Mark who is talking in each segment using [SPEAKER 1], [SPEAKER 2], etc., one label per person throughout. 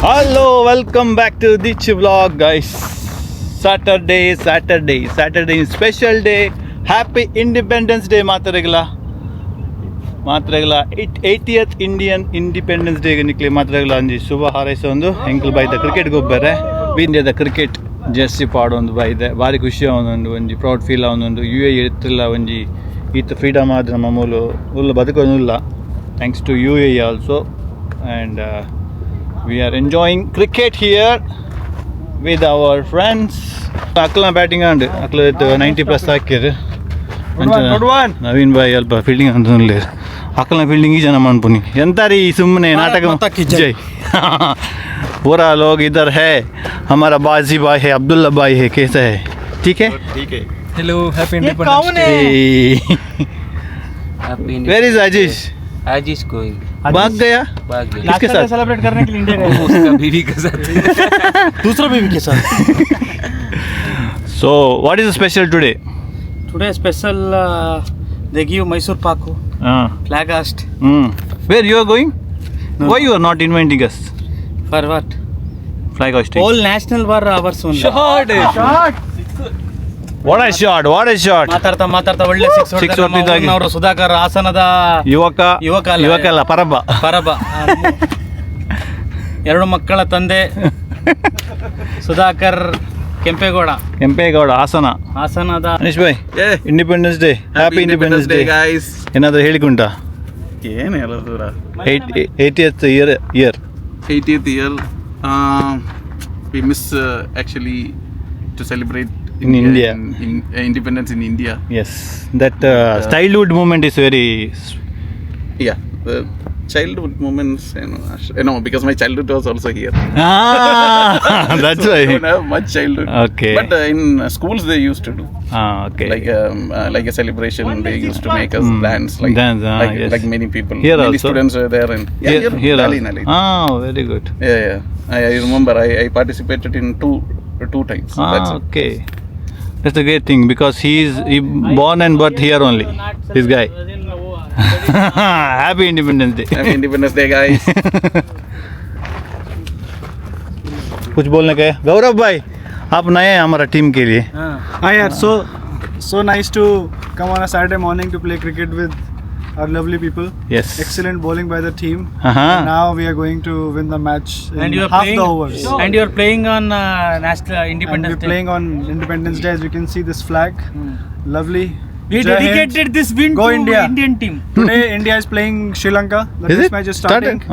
[SPEAKER 1] Hello, welcome back to Dichi Vlog, guys. Saturday special day. Happy Independence Day, Mataragla. 80th Indian Independence Day ನಿಕ್ಲಿ ಮಾತ್ರಗಳ ಒಂಜಿ ಶುಭ ಹಾರೈಸ ಒಂದು ಎಂಕಲ್ ಬೈದ cricket ಗೊಬ್ಬರ ಇಂಡಿಯಾದ cricket Jersey ಪಾಡು ಒಂದು ಬೈದೆ ಭಾರಿ ಖುಷಿ ಒಂದೊಂದು ಪ್ರೌಡ್ ಫೀಲ್ ಅವನೊಂದು UAE ಇರ್ತಿಲ್ಲ ಒಂಜಿ ಈತ ಫ್ರೀಡಮ್ ಆದ್ರೆ ನಮ್ಮ ಮೂಲು ಉಲ್ಲ ಬದುಕೋನಿಲ್ಲ thanks to UAE also and we are enjoying cricket here with our friends. Akla batting and akla 90+ ಹಾಕಿರು Naveen ಬಾಯ್ ಅಲ್ಪ ಫೀಲ್ಡಿಂಗ್ ಅಂತಲೇ ಅಕ್ಕಲ ಫೀಲ್ಡಿಂಗ್ ಈ ಜನ ಮಾಡ್ಪುನಿ ಎಂತಾರಿ ಸುಮ್ಮನೆ नाटक जय पूरा लोग इधर है हमारा बाजी भाई है अब्दुल्ला भाई है कैसा है ठीक है
[SPEAKER 2] hello happy independence day
[SPEAKER 1] where is Ajeesh
[SPEAKER 2] Ajeesh कोई
[SPEAKER 1] भाग गया किसके साथ
[SPEAKER 2] सेलिब्रेट करने के लिए इंडिया गया उसका बीवी के साथ
[SPEAKER 1] दूसरा बीवी के साथ so what is special today
[SPEAKER 2] special they give Mysore Paku flag hoist
[SPEAKER 1] where you are going why you are not inviting us
[SPEAKER 2] for what
[SPEAKER 1] flag hosting
[SPEAKER 2] all national war hours only
[SPEAKER 1] shot what a shot
[SPEAKER 2] ಮಾತಾಡ್ತಾ ಒಳ್ಳೆ six ಹೊಡೆದಿದ್ದಾರೆ ಅವರು ಸುಧಾಕರ್ ಹಾಸನದ ಯುವಕ
[SPEAKER 1] ಅಲ್ಲ ಪರಬ
[SPEAKER 2] ಎರಡು ಮಕ್ಕಳ ತಂದೆ ಸುಧಾಕರ್ ಕೆಂಪೇಗೌಡ ಹಾಸನದ
[SPEAKER 1] Anish Bhai independence day happy independence day
[SPEAKER 2] guys
[SPEAKER 1] ಏನಾದರೂ ಹೇಳಿಕೊಂಡ
[SPEAKER 3] ಏನು ಹೇಳೋದು ದೂರ
[SPEAKER 1] 80th year
[SPEAKER 3] 80th year we miss actually to celebrate
[SPEAKER 1] in India
[SPEAKER 3] in independence in India.
[SPEAKER 1] Yes, that childhood moment is very
[SPEAKER 3] the childhood moments because my childhood was also here.
[SPEAKER 1] That's
[SPEAKER 3] so
[SPEAKER 1] why
[SPEAKER 3] I don't have much childhood.
[SPEAKER 1] Okay,
[SPEAKER 3] but in schools they used to do
[SPEAKER 1] okay,
[SPEAKER 3] like a celebration. They used to make us dance like many people.
[SPEAKER 1] Here
[SPEAKER 3] many
[SPEAKER 1] also
[SPEAKER 3] students were there and
[SPEAKER 1] here
[SPEAKER 3] Nali.
[SPEAKER 1] Very good.
[SPEAKER 3] I remember I participated in two times. That's
[SPEAKER 1] okay. That's a great thing because he born and birth here only. This guy. Happy Independence Day.
[SPEAKER 3] Happy Independence Day, guys.
[SPEAKER 1] कुछ बोलने का है गौरव भाई आप नए हैं हमारा team के लिए
[SPEAKER 4] हाँ यार so nice to come on a Saturday morning to play cricket with our lovely people.
[SPEAKER 1] Yes,
[SPEAKER 4] excellent bowling by the team.
[SPEAKER 1] And
[SPEAKER 4] now we are going to win the match in
[SPEAKER 2] and you are
[SPEAKER 4] half
[SPEAKER 2] playing,
[SPEAKER 4] the overs.
[SPEAKER 2] And you are playing on National Independence
[SPEAKER 4] Day.
[SPEAKER 2] Day.
[SPEAKER 4] Playing on Independence Day, as you can see this flag, lovely.
[SPEAKER 2] We dedicated this win
[SPEAKER 4] Go
[SPEAKER 2] to
[SPEAKER 4] India.
[SPEAKER 2] Indian team.
[SPEAKER 4] Today India is playing Sri Lanka. The match is starting.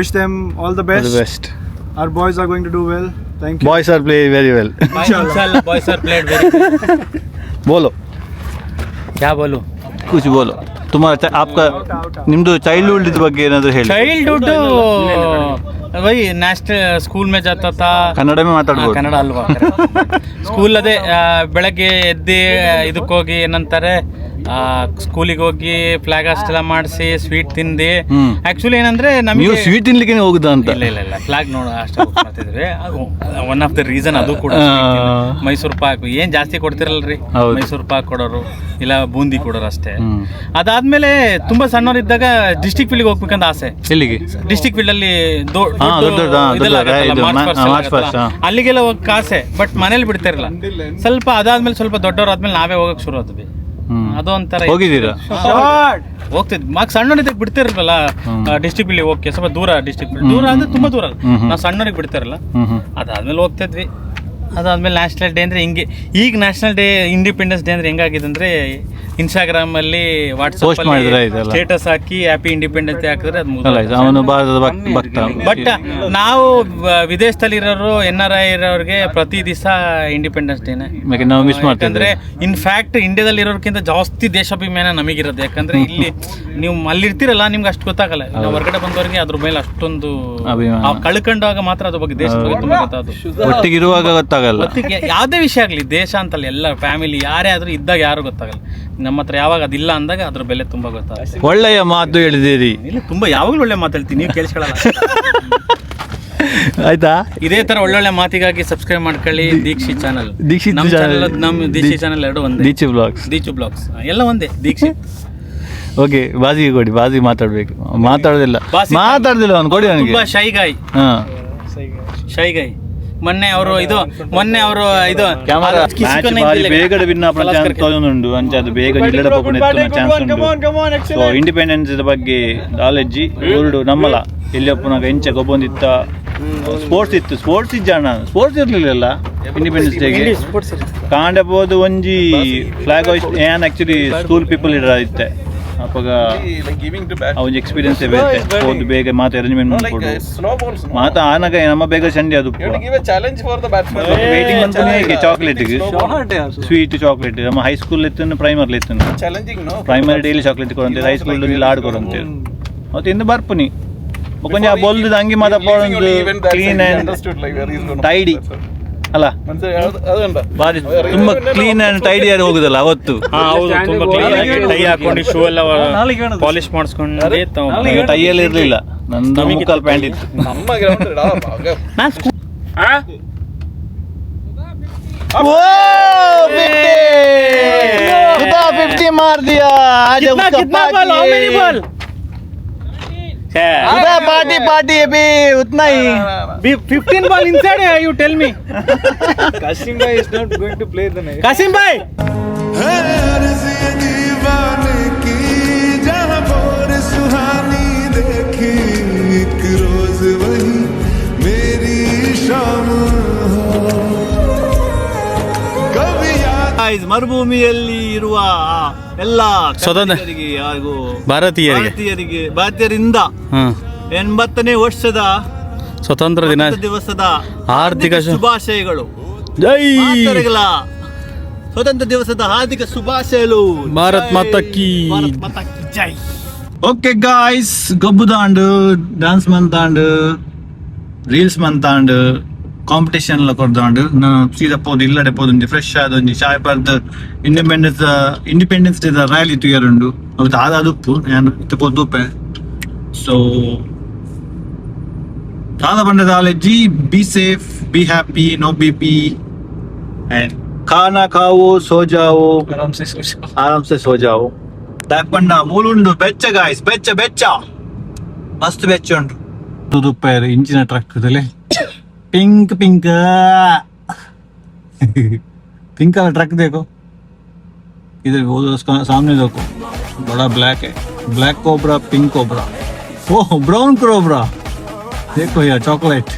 [SPEAKER 4] Wish them all the best.
[SPEAKER 1] All the best.
[SPEAKER 4] Our boys are going to do well. Thank you.
[SPEAKER 1] Boys are playing very well.
[SPEAKER 2] Inshallah, boys are played very well.
[SPEAKER 1] बोलो
[SPEAKER 2] क्या बोलो
[SPEAKER 1] कुछ बोलो तुम्हारा आपका निम्दो childhood ಬಗ್ಗೆ ಏನಾದರೂ ಹೇಳಿ
[SPEAKER 2] चाइल्डहुड वही नेशनल स्कूल में जाता था
[SPEAKER 1] ಕನ್ನಡ में ಮಾತಾಡಬಹುದು
[SPEAKER 2] ಕನ್ನಡ ಅಲ್ವಾ ಸ್ಕೂಲ್ ಅದೇ ಬೆಳಗ್ಗೆ ಎದ್ದು ಇದಕ್ಕೆ ಹೋಗಿ ಏನಂತಾರೆ ಸ್ಕೂಲಿಗೆ ಹೋಗಿ ಫ್ಲಾಗ್ ಹಾಸ್ಟ್ ಎಲ್ಲ ಮಾಡಿಸಿ ಸ್ವೀಟ್ ತಿಂದು ಆಕ್ಚುಲಿ ಏನಂದ್ರೆ ನಮಗೆ
[SPEAKER 1] ನೀವು ಸ್ವೀಟ್ ತಿನ್ಲಿಕ್ಕೆ ಹೋಗುದಾ ಅಂತ
[SPEAKER 2] ಇಲ್ಲ ಫ್ಲಾಗ್ ನೋಡ ಅಷ್ಟೇ ಮಾಡ್ತಿದ್ವಿ ಒನ್ ಆಫ್ ದ ರೀಸನ್ ಅದು ಕೂಡ ಮೈಸೂರು ಪಾಕ್ ಏನ್ ಜಾಸ್ತಿ ಕೊಡ್ತಿರಲ್ರಿ ಮೈಸೂರು ಪಾಕ್ ಕೊಡೋರು ಇಲ್ಲ ಬೂಂದಿ ಕೊಡೋರು ಅಷ್ಟೇ ಅದಾದ್ಮೇಲೆ ತುಂಬಾ ಸಣ್ಣವರಿದ್ದಾಗ ಡಿಸ್ಟಿಕ್ ಫೀಲ್ಡ್ ಹೋಗ್ಬೇಕಂತ ಆಸೆ
[SPEAKER 1] ಎಲ್ಲಿಗೆ
[SPEAKER 2] ಡಿಸ್ಟಿಕ್ ಫೀಲ್ಡ್ ಅಲ್ಲಿ ಅಲ್ಲಿಗೆಲ್ಲ ಹೋಗಕ್ ಆಸೆ ಬಟ್ ಮನೇಲಿ ಬಿಡ್ತಿರಲ್ಲ ಸ್ವಲ್ಪ ಅದಾದ್ಮೇಲೆ ಸ್ವಲ್ಪ ದೊಡ್ಡವರಾದ್ಮೇಲೆ ನಾವೇ ಹೋಗಕ್ ಶುರು ಆದ್ವಿ ಅದು ಒಂಥರ
[SPEAKER 1] ಹೋಗಿದ್ದೀರಾ
[SPEAKER 2] ಹೋಗ್ತಿದ್ವಿ ಮಾಕ್ ಸಣ್ಣವರಿದ್ದಾಗ ಬಿಡ್ತಿರಲ್ಲ ಡಿಸ್ಟಿಕ್ ಫೀಲ್ಡ್ ಹೋಗಕ್ಕೆ ಸ್ವಲ್ಪ ದೂರ ಡಿಸ್ಟಿಕ್ ಫೀಲ್ಡ್ ದೂರ ಅಂದ್ರೆ ತುಂಬಾ ದೂರ ನಾವು ಸಣ್ಣವರಿಗೆ ಬಿಡ್ತಿರಲ್ಲ ಅದಾದ್ಮೇಲೆ ಹೋಗ್ತಿದ್ವಿ ಅದಾದ್ಮೇಲೆ ನ್ಯಾಷನಲ್ ಡೇ ಅಂದ್ರೆ ಹಿಂಗೆ ಈಗ ನ್ಯಾಷನಲ್ ಡೇ ಇಂಡಿಪೆಂಡೆನ್ಸ್ ಡೇ ಅಂದ್ರೆ ಹೆಂಗಾಗಿದೆ ಅಂದ್ರೆ ಇನ್ಸ್ಟಾಗ್ರಾಮ್ ಅಲ್ಲಿ ವಾಟ್ಸ್ಆಪ್ ಸ್ಟೇಟಸ್ ಹಾಕಿ ಹ್ಯಾಪಿ ಇಂಡಿಪೆಂಡೆನ್ಸ್ ಡೇ ಹಾಕಿದ್ರೆ ಬಟ್ ನಾವು ವಿದೇಶದಲ್ಲಿ ಇರೋರು NRI ಇರೋರಿಗೆ ಪ್ರತಿ ದಿವಸ ಇಂಡಿಪೆಂಡೆನ್ಸ್ ಡೇನೆ
[SPEAKER 1] ನಾವು ಮಿಸ್ ಮಾಡ್ತೀವಿ
[SPEAKER 2] ಯಾಕಂದ್ರೆ ಇನ್ಫ್ಯಾಕ್ಟ್ ಇಂಡಿಯಾದಲ್ಲಿ ಇರೋರ್ಕಿಂತ ಜಾಸ್ತಿ ದೇಶಾಭಿಮಾನ ನಮಗಿರೋದು ಯಾಕಂದ್ರೆ ಇಲ್ಲಿ ನೀವು ಅಲ್ಲಿರ್ತಿರಲ್ಲ ನಿಮ್ಗೆ ಅಷ್ಟು ಗೊತ್ತಾಗಲ್ಲ ನಾವು ಹೊರಗಡೆ ಬಂದವರಿಗೆ ಅದ್ರ ಮೇಲೆ ಅಷ್ಟೊಂದು ಕಳ್ಕೊಂಡಾಗ ಮಾತ್ರ ಅದ್ರ ಬಗ್ಗೆ ದೇಶದ ಬಗ್ಗೆ ತುಂಬಾ ಗೊತ್ತಾಗೋದು
[SPEAKER 1] ಒಟ್ಟಿಗಿರುವಾಗ ಗೊತ್ತಾಗಲ್ಲ
[SPEAKER 2] ಯಾವುದೇ ವಿಷಯ ಆಗಲಿ ದೇಶ ಅಂತಲ್ಲ ಎಲ್ಲ ಫ್ಯಾಮಿಲಿ ಯಾರೇ ಆದ್ರೂ ಇದ್ದಾಗ ಯಾರು ಗೊತ್ತಾಗಲ್ಲ ನಮ್ಮ ಹತ್ರ ಯಾವಾಗ ಅದಿಲ್ಲ ಅಂದಾಗ ಅದ್ರ ಬೆಲೆ ತುಂಬಾ ಗೊತ್ತಾಗುತ್ತೆ
[SPEAKER 1] ಒಳ್ಳೆಯ ಮಾತು ಹೇಳಿದಿರಿ
[SPEAKER 2] ಇಲ್ಲ ತುಂಬಾ ಯಾವಾಗಲೂ ಒಳ್ಳೆ ಮಾತಾಡ್ತೀನಿ ನೀವು ಕೇಳಿಸ್ಕೊಳ್ಳಲ್ಲ
[SPEAKER 1] ಆಯ್ತಾ
[SPEAKER 2] ಇದೇ ತರ ಒಳ್ಳೊಳ್ಳೆ ಮಾತಿಗಾಗಿ ಸಬ್ಸ್ಕ್ರೈಬ್ ಮಾಡ್ಕೊಳ್ಳಿ ದೀಕ್ಷಿತ್ ಚಾನಲ್ ನಮ್ಮ ದೀಕ್ಷಿತ್ ಚಾನಲ್ ಎರಡು ಒಂದೇ ದೀಚು ಬ್ಲಾಗ್ಸ್ ಎಲ್ಲ ಒಂದೇ ದೀಕ್ಷಿತ್
[SPEAKER 1] ಓಕೆ ಬಾಜಿಗೆ ಕೊಡಿ ಬಾಜಿ ಮಾತಾಡ್ಬೇಕು ಮಾತಾಡೋದಿಲ್ಲ ಅವ್ನು ಕೊಡಿ ಅವನಿಗೆ
[SPEAKER 2] ಶೈ ಗಾಯ್ ಶೈ ಗೈ ಮೊನ್ನೆ ಅವರು ಇದು
[SPEAKER 1] ಕ್ಯಾಮರಾ ಮ್ಯಾಚ್ ಬಾರಿ ಬೇಗ ವಿನ್ ಆಪುನ ಚಾನ್ಸ್ ತೊಂದುಂಡು ಅಂಚ ಅದು ಬೇಗ ನಿಲ್ಲಡ ಪೋಪುನ ಎತ್ತುನ ಚಾನ್ಸ್ ಉಂಡು ಸೊ ಇಂಡಿಪೆಂಡೆನ್ಸ್ ಬಗ್ಗೆ ನಾಲೆಡ್ಜಿ ಊರುಡು ನಮ್ಮಲ ಎಲ್ಲಿಯಪ್ಪನಾಗ ಎಂಚ ಗೊಬ್ಬೊಂದಿತ್ತ ಸ್ಪೋರ್ಟ್ಸ್ ಇಜ್ಜಾಣ ಸ್ಪೋರ್ಟ್ಸ್ ಇರ್ಲಿಲ್ಲ ಇಂಡಿಪೆಂಡೆನ್ಸ್ ಡೇಗೆ ಕಾಂಡಬಹುದು ಒಂಜಿ ಫ್ಲಾಗ್ ಹಾಯ್ಸ್ಟ್ ಏನ್ ಆಕ್ಚುಲಿ ಸ್ಕೂಲ್ ಪೀಪಲ್ ಇರ ಇತ್ತೆ ಅಪ್ಪಗ ಒಂಜಿ ಎಕ್ಸ್ಪೀರಿಯನ್ಸ್ ಬೇತೆ ಹೋದ್ ಬೇಗ ಮಾತು ಅರೇಂಜ್ಮೆಂಟ್ ಮಾಡ್ಕೊಡು ಮಾತ ಆನಾಗ ನಮ್ಮ ಬೇಗ ಸಂಡೆ ಅದು ವೇಟಿಂಗ್ ಮಾಡ್ಕೊಂಡು ಚಾಕ್ಲೇಟ್ ಸ್ವೀಟ್ ಚಾಕ್ಲೇಟ್ ನಮ್ಮ ಹೈಸ್ಕೂಲ್ ಎತ್ತನ್ನು ಪ್ರೈಮರ್ಲಿ ಎತ್ತನ್ನು ಪ್ರೈಮರಿ ಡೈಲಿ ಚಾಕ್ಲೇಟ್ ಕೊಡಂತೇಳಿ ಹೈಸ್ಕೂಲ್ ಲಾಡ್ ಕೊಡಂತೇಳಿ ಮತ್ತೆ ಇಂದು ಬರ್ಪುನಿ ಕೊಂಚ ಬೊಲ್ದು ಅಂಗಿ ಮಾತ ಕ್ಲೀನ್ ಅಂಡ್ ಟೈಡಿ ಅಲ್ಲ ಬಾರಿ ತುಂಬಾ ಕ್ಲೀನ್ ಅಂಡ್ ಟೈಡಿ ಆಗಿ ಹೋಗುದಲ್ಲ ಅವತ್ತು
[SPEAKER 2] ಹೌದು ತುಂಬಾ ಕ್ಲೀನ್ ಟೈ ಹಾಕೊಂಡು ಶೂ ಎಲ್ಲ ಪಾಲಿಶ್ ಮಾಡಿಸ್ಕೊಂಡು
[SPEAKER 1] ಟೈಯಲ್ಲಿ ಇರ್ಲಿಲ್ಲ ನಂದು ಮುಕ್ಕಾಲ್ ಪ್ಯಾಂಟ್ ಇತ್ತು फिफ्टी मार दिया आज
[SPEAKER 2] कितना ball how many ball
[SPEAKER 1] party अभी उतना ही
[SPEAKER 2] 15 ball inside है you tell me
[SPEAKER 4] Kasim bhai is not going to play the night.
[SPEAKER 2] Kasim bhai
[SPEAKER 5] दीवाने की जहाँ भोर सुहानी देखी एक रोज वही मेरी शाम कभी याद
[SPEAKER 1] ಮರುಭೂಮಿಯಲ್ಲಿ ಇರುವ ಎಲ್ಲ
[SPEAKER 2] ಸ್ವತಂತ್ರ
[SPEAKER 1] ಹಾಗೂ
[SPEAKER 2] ಭಾರತೀಯರಿಂದ
[SPEAKER 1] 80ನೇ ವರ್ಷದ
[SPEAKER 2] ಸ್ವತಂತ್ರ
[SPEAKER 1] ದಿವಸದ
[SPEAKER 2] ಹಾರ್ದಿಕ
[SPEAKER 1] ಶುಭಾಶಯಗಳು.
[SPEAKER 2] ಜೈ
[SPEAKER 1] ಸ್ವತಂತ್ರ ದಿವಸದ ಹಾರ್ದಿಕ ಶುಭಾಶಯಗಳು.
[SPEAKER 2] ಭಾರತ್ ಮಾತಾ ಕಿ
[SPEAKER 1] ಜೈ. ಓಕೆ ಗಾಯ್ಸ್, ಗಬ್ಬು ತಾಂಡು ಡ್ಯಾನ್ಸ್ ಮಂತಾಂಡು ರೀಲ್ಸ್ ಮಂತಾಂಡು ಕಾಂಪಿಟೇಷನ್ ಕೊಡ್ದಾಂಡು ನಾನು ಸೀದಾ ಪೋದು ಇಲ್ಲಡೆ ಪೋದು ಫ್ರೆಶ್ ಆದೊಂದು ಚಾಯ್ ಬರ್ದು ಇಂಡಿಪೆಂಡೆನ್ಸ್ ಡೇ ರ್ಯಾಲಿ ತುಯರುಂಡು ಅವತ್ತು ಆದಾದುಪ್ಪು ನಾನು ಇತ್ತು ಪೋದುಪ್ಪೆ. ಸೊ ಆದ ಬಂಡದ ಆಲೆಜ್ಜಿ be safe, be happy, no BP and खाना खाओ सो जाओ आराम से सो जाओ. दापण्ಣ ಮೂಲುಂಡು ಬೆಚ್ಚ ಗಾಯ್ಸ್, ಬೆಚ್ಚ ಮಸ್ತ್ ಬೆಚ್ಚ ಉಂಟು. ದುದುಪ್ಪೇರು ಇಂಚಿನ ಟ್ರಕ್ ಇದರಲ್ಲಿ पिंक पिंक वाला ट्रक देखो, इधर वो उसका सामने देखो बड़ा ब्लैक है, ब्लैक कोबरा, पिंक कोबरा, ओह ब्राउन कोबरा देखो यार, चॉकलेट.